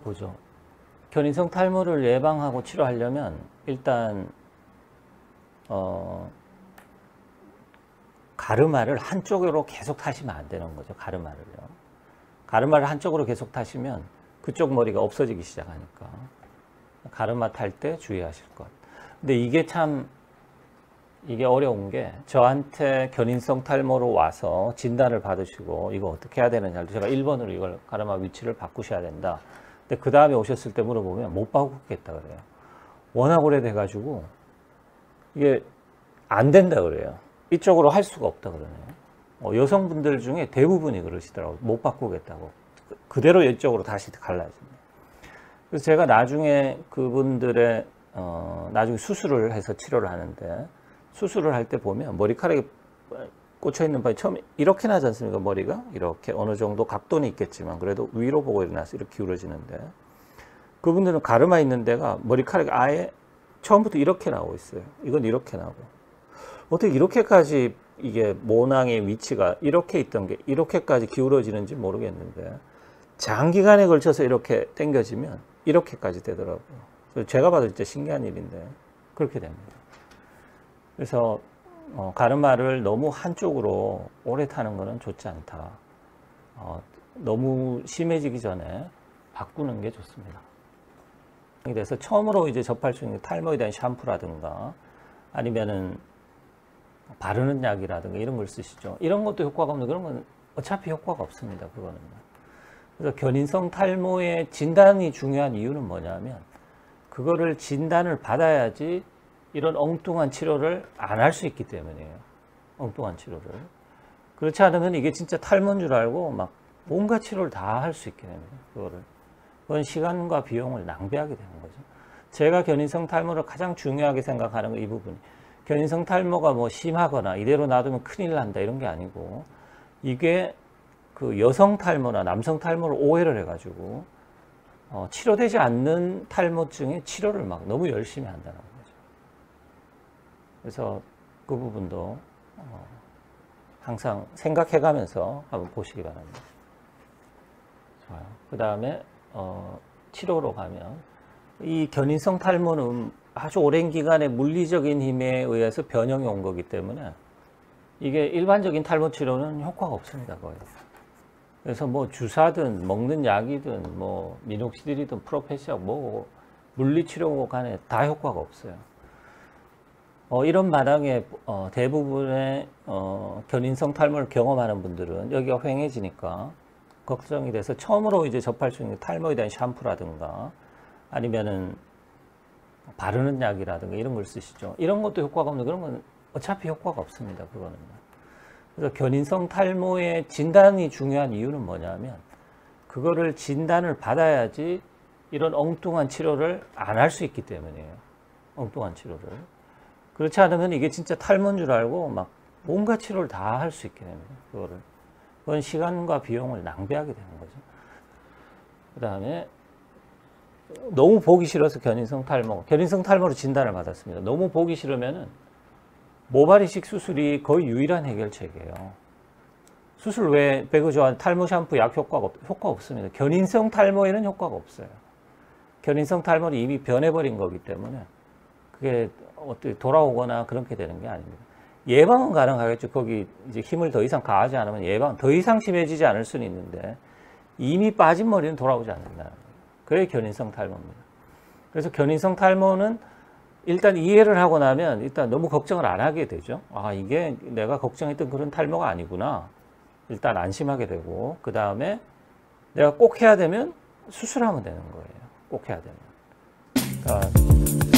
한번 보죠. 견인성 탈모를 예방하고 치료하려면 일단 가르마를 한쪽으로 계속 타시면 안 되는 거죠. 가르마를 한쪽으로 계속 타시면 그쪽 머리가 없어지기 시작하니까 가르마 탈 때 주의하실 것. 근데 이게 어려운 게, 저한테 견인성 탈모로 와서 진단을 받으시고 이거 어떻게 해야 되느냐, 제가 1번으로 이걸 가르마 위치를 바꾸셔야 된다. 근데 그 다음에 오셨을 때 물어보면 못 바꾸겠다 그래요. 워낙 오래돼 가지고 이게 안 된다 그래요. 이쪽으로 할 수가 없다 그러네요. 여성분들 중에 대부분이 그러시더라고요. 못 바꾸겠다고. 그대로 이쪽으로 다시 갈라집니다. 그래서 제가 나중에 그분들의 나중에 수술을 해서 치료를 하는데, 수술을 할 때 보면 머리카락이 꽂혀 있는 바에 처음에 이렇게 나지 않습니까? 머리가 이렇게 어느 정도 각도는 있겠지만 그래도 위로 보고 일어나서 이렇게 기울어지는데, 그분들은 가르마 있는 데가 머리카락이 아예 처음부터 이렇게 나오고 있어요. 이건 이렇게 나오고, 어떻게 이렇게까지 이게 모낭의 위치가 이렇게 있던 게 이렇게까지 기울어지는지 모르겠는데, 장기간에 걸쳐서 이렇게 당겨지면 이렇게까지 되더라고요. 그래서 제가 봐도 진짜 신기한 일인데 그렇게 됩니다. 그래서 가르마를 너무 한쪽으로 오래 타는 것은 좋지 않다. 너무 심해지기 전에 바꾸는 게 좋습니다. 그래서 처음으로 이제 접할 수 있는 탈모에 대한 샴푸라든가 아니면은 바르는 약이라든가 이런 걸 쓰시죠. 이런 것도 효과가 없는, 그런 건 어차피 효과가 없습니다. 그거는. 그래서 견인성 탈모의 진단이 중요한 이유는 뭐냐면, 그거를 진단을 받아야지 이런 엉뚱한 치료를 안 할 수 있기 때문이에요. 엉뚱한 치료를. 그렇지 않으면 이게 진짜 탈모인 줄 알고 막 온갖 치료를 다 할 수 있게 됩니다. 그건 시간과 비용을 낭비하게 되는 거죠. 제가 견인성 탈모를 가장 중요하게 생각하는 건 이 부분. 견인성 탈모가 뭐 심하거나 이대로 놔두면 큰일 난다 이런 게 아니고, 이게 그 여성 탈모나 남성 탈모를 오해를 해가지고 치료되지 않는 탈모증의 치료를 막 너무 열심히 한다는 거죠. 그래서 그 부분도 항상 생각해가면서 한번 보시기 바랍니다. 좋아요. 그 다음에 치료로 가면, 이 견인성 탈모는 아주 오랜 기간의 물리적인 힘에 의해서 변형이 온 거기 때문에 이게 일반적인 탈모 치료는 효과가 없습니다, 거의. 그래서 뭐 주사든 먹는 약이든 뭐 미녹시딜이든 프로페시약 뭐 물리치료 간에 다 효과가 없어요. 이런 마당에 대부분의 견인성 탈모를 경험하는 분들은 여기가 휑해지니까 걱정이 돼서 처음으로 이제 접할 수 있는 탈모에 대한 샴푸라든가 아니면은 바르는 약이라든가 이런 걸 쓰시죠. 이런 것도 효과가 없는, 그런 건 어차피 효과가 없습니다. 그거는. 그래서 견인성 탈모의 진단이 중요한 이유는 뭐냐면, 그거를 진단을 받아야지 이런 엉뚱한 치료를 안 할 수 있기 때문이에요. 엉뚱한 치료를. 그렇지 않으면 이게 진짜 탈모인 줄 알고 막 온갖 치료를 다 할 수 있게 됩니다. 그건 시간과 비용을 낭비하게 되는 거죠. 그 다음에 너무 보기 싫어서 견인성 탈모로 진단을 받았습니다. 너무 보기 싫으면은 모발 이식 수술이 거의 유일한 해결책이에요. 수술 외에 배그조한 탈모 샴푸 약 효과 없습니다. 견인성 탈모에는 효과가 없어요. 견인성 탈모는 이미 변해버린 거기 때문에 그게 어떻게 돌아오거나 그렇게 되는 게 아닙니다. 예방은 가능하겠죠. 거기 이제 힘을 더 이상 가하지 않으면 예방, 더 이상 심해지지 않을 수는 있는데, 이미 빠진 머리는 돌아오지 않는다. 그게 견인성 탈모입니다. 그래서 견인성 탈모는 일단 이해를 하고 나면 일단 너무 걱정을 안 하게 되죠. 아, 이게 내가 걱정했던 그런 탈모가 아니구나. 일단 안심하게 되고, 그 다음에 내가 꼭 해야 되면 수술하면 되는 거예요. 꼭 해야 되면. 그러니까